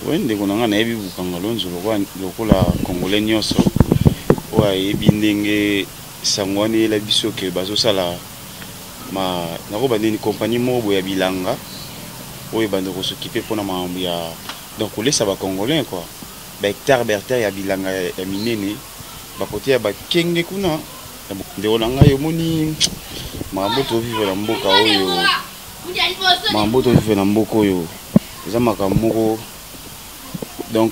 Oui, ndeko nanga na yebi bukanga lonzo lokola congolais nyonso oyo ayebi ndenge sango wana eyela biso ke bazosala nakoba ndeni compagnie moko ya bilanga oyo ebanda kosokipe mpona makambo ya donc kolesa bacongolais quoi bahectare ya bilanga ya minene bakote ya bakenge kuna ndeko na ngai omoni makambo tovivre na mboka oyo makambo tovivre na mboka oyo eza makambo moko donc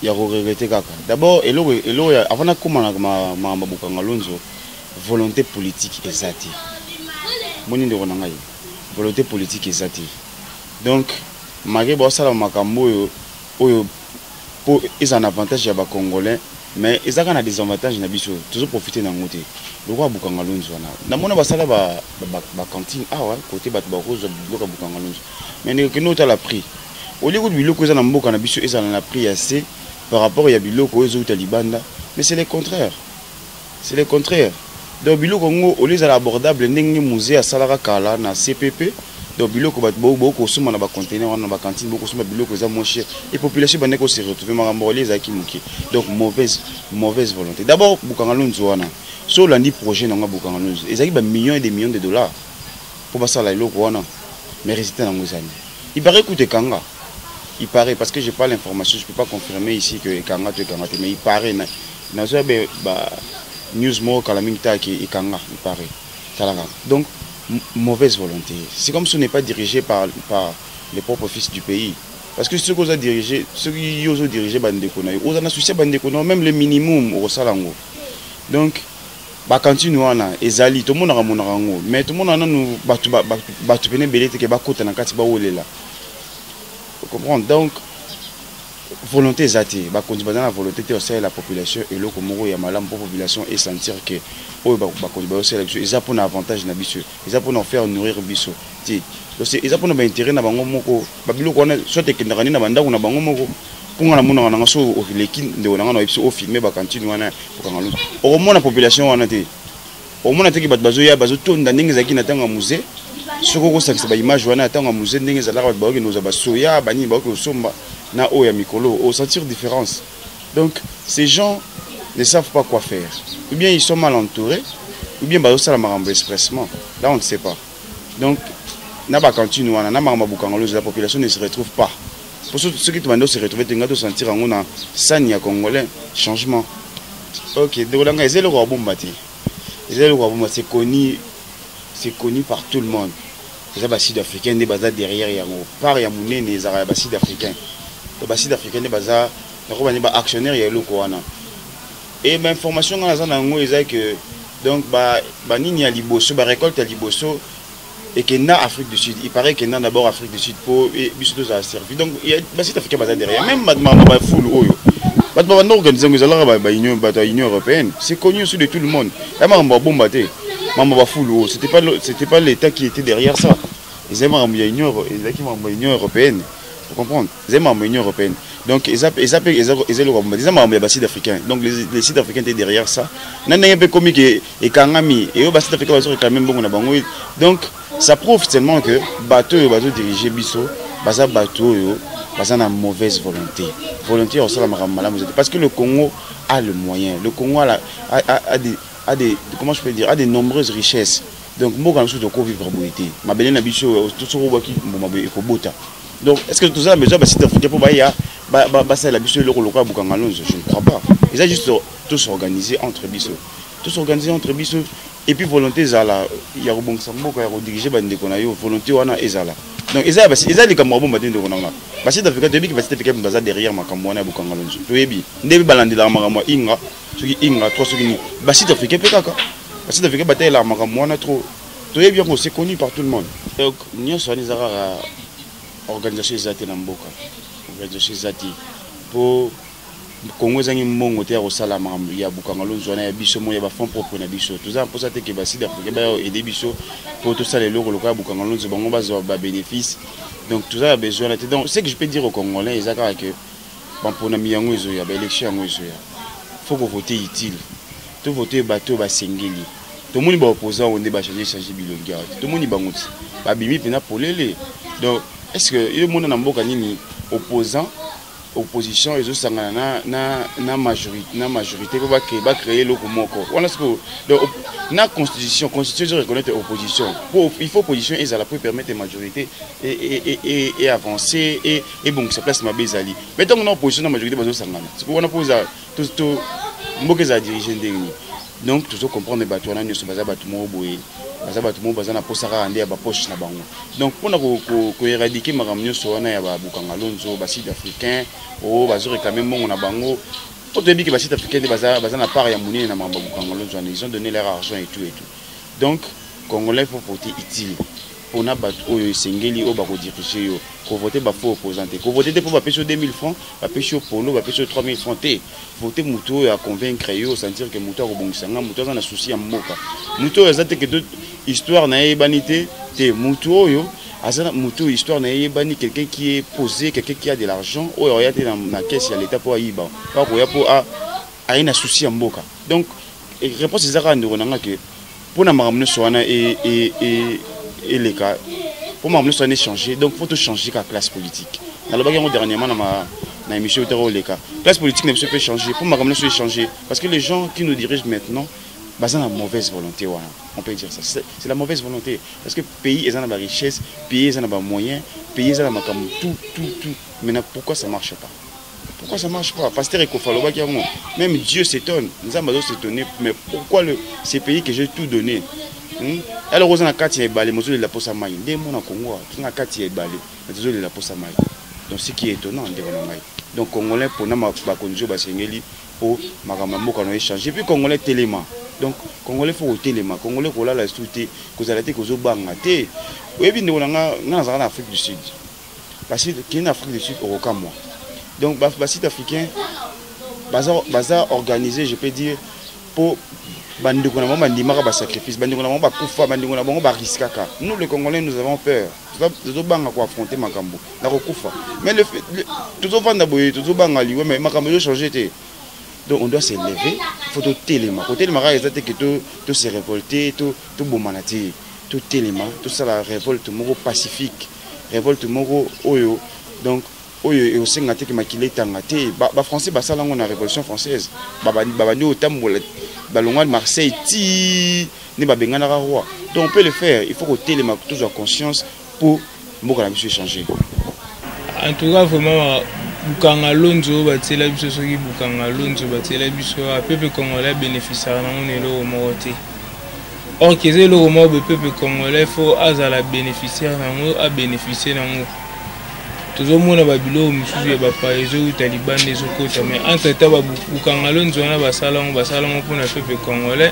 il y a regretté kaka d'abord avant de commencer ma bukanga lonzo volonté politique ezati moni ndeko na ngai volonté politique ezati donc malgré bon ça makambo oyo pour ils en avantage ya ba congolais mais ils ont des avantages na biso toujours profiter na ngote lokwa bukanga lonzo na mona basala ba cantine ouais côté bat ba rose lokwa bukanga lonzo mais ne que nous la prix au lieu de biloko za na mboka na biso ezala na prix assez par rapport ya biloko ezo talibanda mais c'est le contraire donc biloko ngo au lieu za abordable ndenge musée à salara kala na CPP donc biloko bat boko soma na ba conteneur na ba cantine boko soma biloko za moins cher et population bande ko se retrouver makambo les aki muki donc mauvaise volonté d'abord bukanga lonzo wana so landi projet na bukanga lonzo ezaki ba millions et des millions de dollars pour passer la iloko wana mais résultat na ngozani il paraît coûter kanga. Il paraît, parce que je n'ai pas l'information, je ne peux pas confirmer ici que Kanga tu es Kanga, mais il paraît, news mo Kalamingta qui est Kanga, il paraît. Donc, mauvaise volonté. C'est comme si on n'est pas dirigé par les propres fils du pays. Parce que ceux qui ont dirigé, Bandekona, ils ont associé Bandekona, même le minimum au Salango. Donc, cantine wana ezali tout le monde a mon mais tout le monde a nous batu pene belete ke bakota na kati ba olela. Comprendre donc volonté zati ba continuer dans la volonté de aussi la population et le komoro ya malam pour population et sentir que o ba continuer aussi la biso ils a pour un avantage na biso ils a pour nous faire nourrir biso ti donc ils a pour nous intérêt na bango moko ba biloko wana soit ekendaka na banda na bango moko pour na mona na so o lekin de na biso o filmer ba cantine wana pour ngalo o mona population wana te o mona te ki bazo tonda ndenge zaki na tanga musée soko ko sakisa ba image wana tanga musée ndenge zalaka ba nous ba soya bani ba ko somba na o ya mikolo au sentir différence donc ces gens ne savent pas quoi faire ou bien ils sont mal entourés ou bien bazo sala marambo expressement là on ne sait pas donc na ba cantine wana na maramba bukangalo la population ne se retrouve pas pour ceux qui demandent se retrouver tenga to sentir en on a sani ya congolais changement OK de kolanga ezelo ko bombati ezelo ko bombati c'est connu par tout le monde. Les Abbassides africains des bazars derrière yango par ya munene les Abbassides africains. Les Abbassides africains des bazars na actionnaire ya loko wana. Et ma information dans la ngo ezai que donc ba nini ya liboso ba récolte ya liboso et que na Afrique du Sud, il paraît que na d'abord Afrique du Sud pour et biso ça a servi. Donc il y a Abbassides africains bazar derrière même ba full oyo. Ba organiser ngozala ba union européenne, c'est connu sur de tout le monde. Ya mamba bombaté. C'était pas l'État qui était derrière ça. Ils aiment l'Union européenne. Vous comprenez? Ils aiment l'Union européenne. Donc ils aiment les Sud-Africains. Donc les Sud-Africains étaient derrière ça. Il y a un peu comique et Kangami. Et les Sud-Africains sont quand même bons. Donc ça prouve tellement que bateau dirigé Bisso, bateau a mauvaise volonté. Volonté au sol parce que le Congo a le moyen. Le Congo a des comment je peux dire, a de nombreuses richesses. Donc moi quand je suis de vivre bonité ma belle nabiso tout ce qui bota donc est-ce que tout ça besoin de site africain pour ça la biso le local bukanga lonzo je ne crois pas ils ont juste tous s'organiser entre biso et puis volonté zala il y a bon sambo ka diriger bande ko na yo volonté wana ezala donc ils ont les camarades bomba de konanga parce que d'Afrique depuis que basite africain baza derrière makambo wana bukanga lonzo to yebi ndebi balandela makambo inga soki inga trop soki basite africain pe kaka parce que avec bataille là makamwana trop très bien c'est connu par tout le monde donc nous sommes les organisation zati na mboka organisation zati pour Congo zangi mbongo te au salama ya bukanga lonzo na ya biso mo ya ba fonds propre na biso tout ça pour ça que ba sida africain ba aider biso pour tout ça les loko loka bukanga lonzo bango ba bénéfice donc tout ça a besoin là donc ce que je peux dire aux Congolais ezaka que bon pour na miyango ezo ya ba élection ngo ezo ya faut que voter utile tout voter bateau ba sengeli tout le monde ba opposant on débat changer bilonga tout le monde ba ngoti ba bimi pena polele donc est-ce que le monde na mboka nini opposant opposition et ça na majorité pour créer le moko voilà ce que la constitution reconnaît opposition il faut opposition et ça la peut permettre la majorité et avancer et bon ça place ma bezali mais tant qu'on a opposition la majorité va ça c'est pour on a posé tout moko za diriger ndenge donc toujours comprendre les bateaux na nyoso baza bato mo boye baza bato mo baza na posaka ande ya ba poche na bango donc pour ko éradiquer makambo nyoso wana ya ba bukanga lonzo ba sud africain o bazo réclamer mongo na bango pour te dire que ba sud africain baza na part ya monene na mamba bukanga lonzo ils ont donné leur argent et tout donc congolais faut voter utile pour na bato oyo sengeli o ba ko diriger yo ko voter ba faux opposante ko voter pour ba pêcher 2000 francs ba pêcher polo ba pêcher 3000 francs té voter muto à convaincre yo sentir que muto ko bongisanga muto za na souci ya mboka muto ezate que toute histoire na ebanité té muto yo azana muto histoire na ebani quelqu'un qui est posé quelqu'un qui a de l'argent o ya té na caisse ya l'état pour aiba pas ko ya pour a ina souci ya mboka donc réponse ezaka ndeko nanga que pour na makamno soana et les cas pour m'amener ça changer donc faut tout changer la classe politique dans le bagage dernièrement dans ma émission les cas classe politique ne peut pas changer pour m'amener ça changer parce que les gens qui nous dirigent maintenant basent la mauvaise volonté voilà on peut dire ça c'est la mauvaise volonté parce que pays ils ont la richesse pays ils ont les moyens pays ils ont tout maintenant pourquoi ça marche pas pasteur Ekofalo même Dieu s'étonne nous avons s'étonner mais pourquoi ces pays que j'ai tout donné alors on a quatre balais mozo la posa mai des mon Congo on a quatre balais mozo la posa mai donc ce qui est étonnant donc congolais pour na ba konjo ba sengeli pour makamba mboka no échanger puis congolais téléma donc congolais faut téléma congolais ko la souté ko za la té ko zo banga té oyebi ndeko nga za na Afrique du Sud parce que qui en Afrique du Sud au moi donc bas sud africain bazar organisé je peux dire pour bandeko na mama ndimaka ba sacrifice bandeko na mama ba kufa bandeko na bango ba riskaka nous les congolais nous avons peur tout banga ko affronter makambo na ko kufa mais le tout vanda boye tout banga liwe mais makambo yo changer té donc on doit s'élever faut tout téléma côté le mara exacté que tout se révolter tout bomanati tout téléma tout ça la révolte moko pacifique révolte moko oyo donc oyo et aussi ngate que makile tangate ba français ba sala ngona révolution française ba ni otambola balonga de Marseille ti ne ba bengana roi donc on peut le faire il faut que téléma toujours conscience pour mboka la biso changer en tout cas vraiment bukanga lonzo batela biso soki bukanga lonzo batela biso a peuple congolais bénéficiaire na ngelo moté or que c'est le moment le peuple congolais faut azala bénéficiaire nango a bénéficier nango toujours mona babilo mususu ya bapaezo taliban les okota mais entre temps bukanga lonzo na basala pour na peuple congolais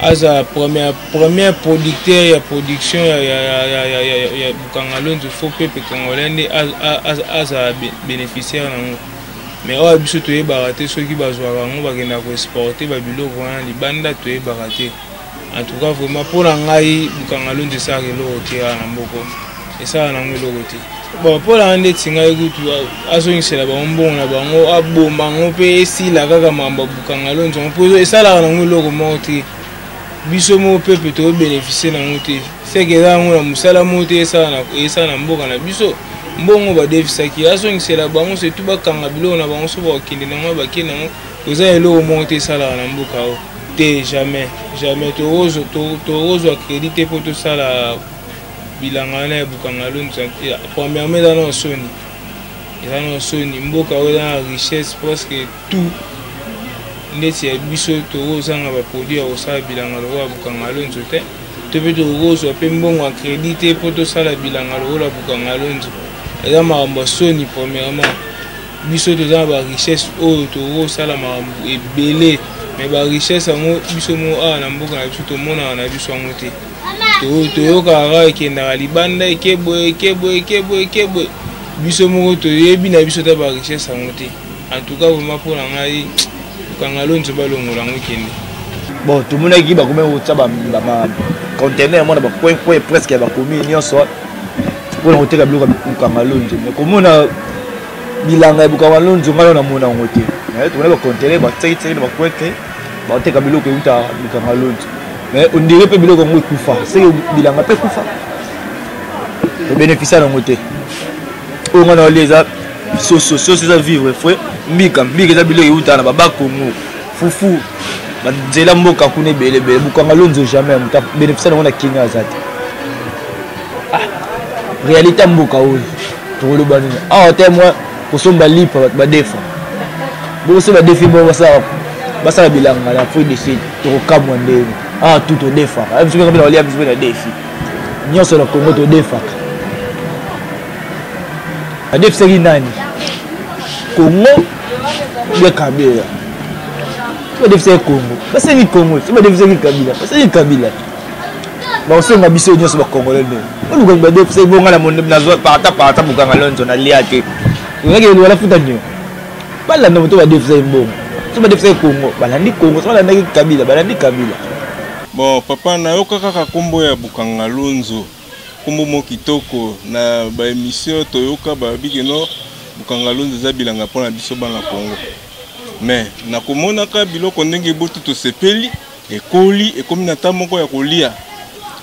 aza première producteur ya production ya bukanga lonzo faut peuple congolais ne aza bénéficiaire nango mais o biso to e baraté ceux qui bazwa ngo bagenda ko exporter babilo wana libanda to e baraté en tout cas vraiment pour ngai bukanga lonzo ça relo okira na mboko et ça na ngelo côté bon pour la ande tinga ekutu azongisela bango na bango aboma ngo pe esila kaka mamba bukanga lonzo mpozo esala na ngelo ko moti biso mo peuple to bénéficier na ngote c'est que là on a musala moté esa na mboka na biso mbongo ba defisaki azongisela bango c'est tout bakanga bilo na bango so ba kinde na ngo ba kinde ngo oza elo monter sala na mboka o te jamais to ozo accrédité pour tout ça la bilangana bukanga lonzo premièrement dans soni mboka o na richesse presque tout ndeti ya biso tozanga ba produit ya osala bilanga lo bukanga lonzo te tope tozo pe mbongo accrédité pour tout ça la bilanga lo la bukanga lonzo eza makambo soni premièrement biso tozanga ba richesse oyo tozosala makambo ebele mais ba richesse yango biso mo na mboka na biso tomona na biso yango te toyoka ekendaka libanda ekeboye biso moko toyebi na biso ta ba richesse yango te en tout cas vraiment pour la ngai bukanga lonzo balongola ngo kende bon tout le monde qui ba comme otsa ba conteneur mo na ba point presque ba commune nyonso pour oteka biloko bukanga lonzo mais comme on bilanga bukanga lonzo ngalo na mona ngo te mais tout le conteneur ba tsai ba point ba oteka biloko uta bukanga lonzo mais on dirait pe biloko ngo kufa c'est bilanga pe kufa le bénéficiaire ngo te on a les soso ça vivre frère mbika eza biloko eutana baba Congo fufu banzela mboka kuna bele bukanga lonzo jamais muta bénéficier na kinga azati réalité mboka oyo tolo banina témoin kosomba lipa ba defa boso ba defi bo basa bilanga la fouille de site to kamwa ndeni tout au defa même si on a lié na défi nyonso na Congo to defa a defi c'est nani Congo de Kabila to defi c'est Congo basa ni Congo c'est ba defi c'est Kabila basa ni Kabila ba osenga biso nyonso ba Congolais ne oluka ba defi c'est bonga na monde na zo parta bukanga lonzo na liate ngeke wala futa nyo bala na moto ba defi c'est bonga so ba defi c'est Congo balandi Congo so balandi Kabila bon papa na yo kaka kombo ya bukanga lonzo kombo mo kitoko na ba émission toyoka ba bigeno bukanga lonzo za bilanga pona biso bana Congo mais na komona ka biloko ndenge botu to sepeli ekoli ekomi na tamoko ya kolia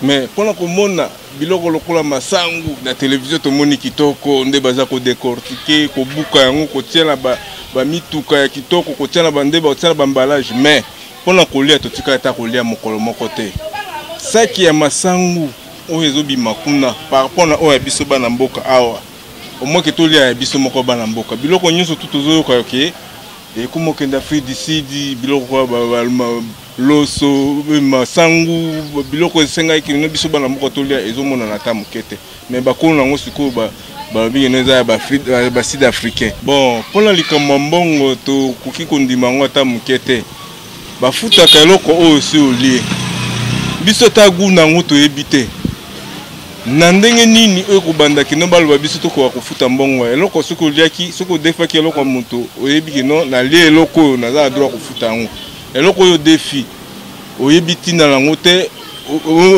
mais pona komona biloko lokola masangu na télévision to moni kitoko nde baza ko décortiquer ko buka yango ko tiela ba mituka ya kitoko ko tiela bandeba ko tiela ba emballage mais pona kolia to tika ta kolia mokolo moko te saki ya masangu oyo ezobima kuna par rapport na oyo biso bana mboka awa omoke tolia ya biso moko bana mboka biloko nyonso tutozoyoka yoke ekomokenda Afrique du Sud biloko ba loso masangu biloko esenga ikino biso bana mboka tolia ezomona na ta mokete mais bakolo nango siko ba bingeno za ba sud africain bon pona likambo mbongo to kuki kondima ngo ta mokete bafutaka eloko oyo si olie biso ta guna ngo toyebi te na ndenge nini oyo kobanda kino baloba biso tokoka kofuta mbongo eloko soki oliaki soki odefaki eloko ya moto oyebi kino na lie eloko oyo naza na droit kofuta yango eloko oyo defi oyebi ntina nango te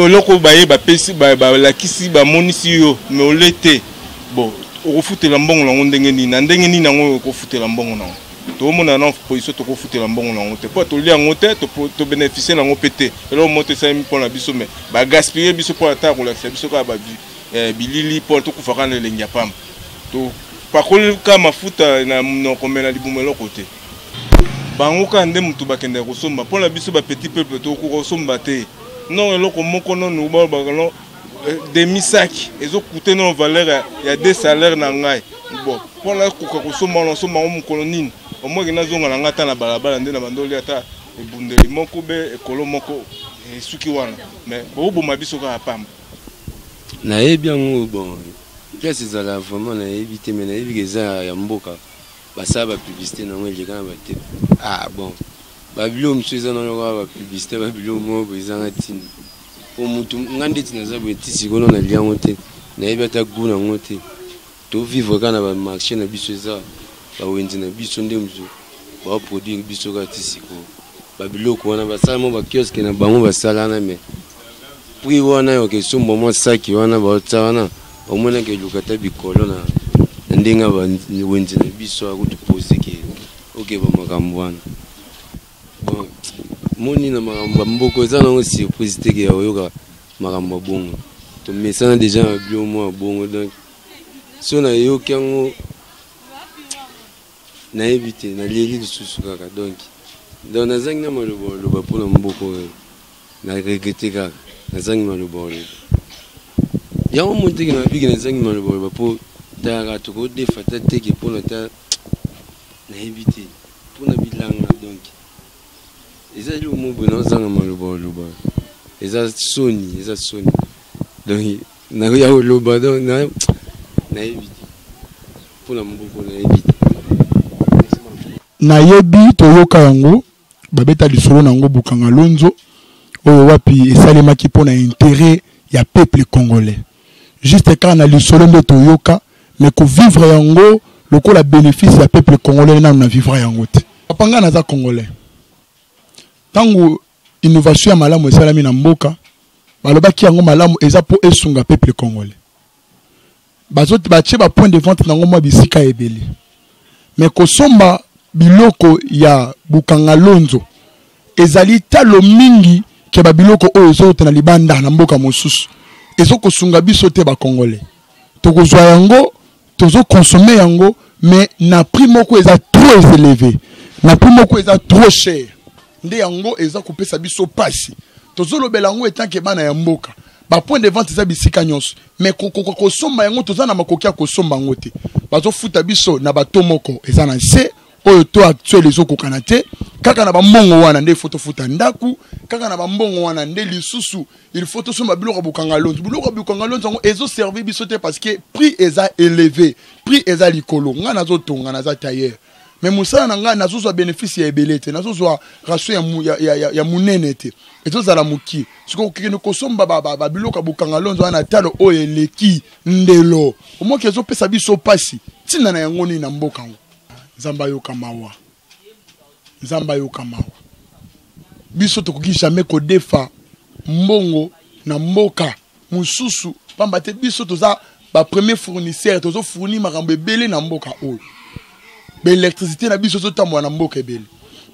eloko baye bapesi balakisi bamonisi yo me ole te bon okofutela mbongo nango ndenge nini na ndenge nini nango okofutela mbongo nango tomona na position to kofutela mbongo nango te po to lia ngo te to bénéficier nango pété eloko moto sami pona biso me ba gaspiller biso po ata ko la biso ka ba bilili po to kufaka na lengi ya pamba to pakoli ka mafuta na komela libumelo côté bango ka nde mutu bakende ko somba pona biso ba petit peuple to ko somba te non eloko moko non no ba no demi sac ezo coûter non valeur ya des salaires na ngai bon pona ko somba no somba mo kolonine au moins na zonga na ngata na balabala nde na bandoli ata ebundeli moko be ekolo moko suki wana mais boboma biso ka pamba na yebi yango bon qu'est-ce que ça la vraiment na yebi te mais na yebi eza ya mboka basa ba publicité na ngwe leka ba te bon babilo msuza na ngwa ba publicité babilo mo eza ngatini o mutu ngande tina za beti sikono na liango te na yebi ata guna ngote to vivre kana ba marché na biso eza ba wenzi na biso nde mzo ba produire biso ka tisiko ba biloko wana basala mo ba kiosque na bango basala na me puis wana yo ke sombo mo saki wana ba tsana omona ke lukata bikolo na ndinga ba wenzi na biso akuti poser ke okay ba makambo wana bon moni na makambo mboko eza na surprise te ke yoka makambo bongo to mesana déjà bio mo bongo donc so na yo kango na éviter na lieli lisusu kaka donc nazangi na maloba mpona mboko na regrete kaka nazangi maloba yango moteki na biki nazangi maloba mpo tayaka tokodefa ta teke mpona ta na éviter mpona bilanga donc eza eloko mobo nazanga maloba eza soni donc nakoya koloba donc na éviter mpona mboko na éviter na yebi toyoka yango babeta lisolo nango bukanga lonzo oyo wapi esalemaki mpona intérêt ya peuple congolais juste quand na lisolo nde toyoka mais ko vivre yango lokola bénéfice ya peuple congolais nanu na vivre yango te papa nga naza congolais tango innovation ya malamu esalami na mboka balobaki yango malamu eza po esunga peuple congolais bazoti batie ba point de vente nango mwa bisika ebele mais kosomba biloko ya bukanga lonzo ezali talo mingi ke ba biloko oyo zote na libanda na mboka mosusu ezoko sunga biso te ba congolais tokozwa yango tozo consommer yango mais na prix moko eza trop élevé na prix moko eza trop cher nde yango eza kopesa biso pasi tozolobela yango etanke bana ya mboka point de vente eza bisika nyonso mais kosomba yango toza na makoki ya kosomba yango te bazofuta biso na bato moko eza na se oyo to actuel ezokokana te kaka na bambongo wana nde faut tofuta ndaku kaka na bambongo wana nde lisusu il faut tosomba biloko bukanga lonzo biloko bukanga lonzo yango ezoservi biso te parce que prix eza élevé prix eza likolo nga nazotonga naza tailleur mais musala na nga nazozwa bénéfice ya ebele te nazozwa ratio ya munene te ezozala muki siko kokende kosomba biloko bukanga lonzo wana talo oyo eleki ndelo omoki ezopesa biso pasi ntina na yango nini na mboka ngo Nzamba yoka mawa. Nzamba yoka mawa. Biso tokoki jamais kodefa mbongo na mboka mususu pamba te biso toza ba premier fournisseur tozo fournir makambo ebele na mboka oyo. Ba électricité na biso zotamwa na mboka ebele.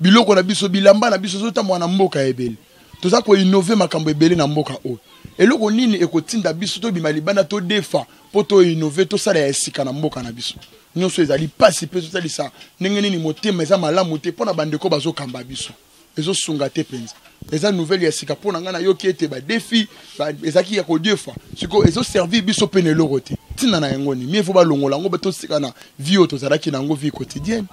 Biloko na biso bilamba na biso zotamwa na mboka ebele. Toza ko innover makambo ebele na mboka oyo. Eloko nini ekotinda biso to bima libanda to defa poto innover to sala ya esika na mboka na biso. Nyonso ezali pasi pe tozali sa ndenge nini motema eza malamu te pona bandeko bazokamba biso ezosunga te penza eza nouvelle ya sika pona ngana yoki ete ba défi ezaki ya ko defa siko ezoservi biso pe neloko te tina na yango ni mieux faut balongola ngo beto sika na vie auto zalaki nango vie quotidienne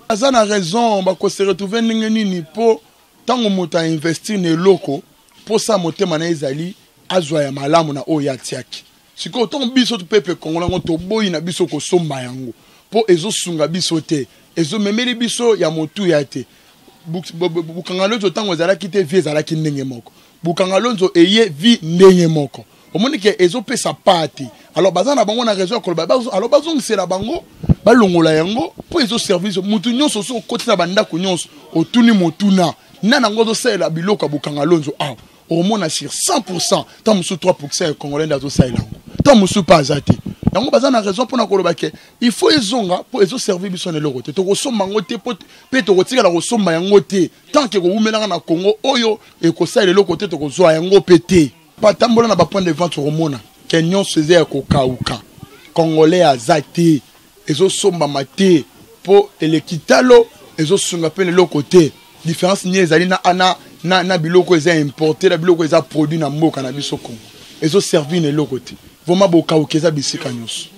aza na raison ba ko se retrouver ndenge nini po tango moto investir ne loko po sa motema na ezali azwa ya malamu na oya tiaki siko ton biso to pepe kongola ngo to boyi na biso ko somba yango po ezosunga biso te ezomemeli biso ya motu ya te bukanga lonzo tango ezalaki te vie ezalaki ndenge moko bukanga lonzo eye vie ndenge moko omoni ke ezopesa pati alors bazana bango na raison ko alors bazongisela bango balongola yango po ezo service mutu nyonso so kotisa bandako nyonso otuni motuna nana ngozo sela biloko bukanga lonzo au moins sur 100% tant musu 3% congolais d'azo sailango tant musu pas azate yango bazana raison pour na koloba ke il faut ezonga pour ezo servir biso ne lokote to kosomba ngote pe to kotika la kosomba yango te tant que ko umela na Congo oyo e ko saile lokote to kozwa yango pété pas tambola na ba point de vente romona kenyon seze ko kauka congolais azate ezo somba mate po elekitalo ezo sunga pe ne lokote différence ni ezali na ana na biloko eza importé la biloko eza produit na mboka na biso Congo ezo servir ne lokote voma boka okeza bisika nyonso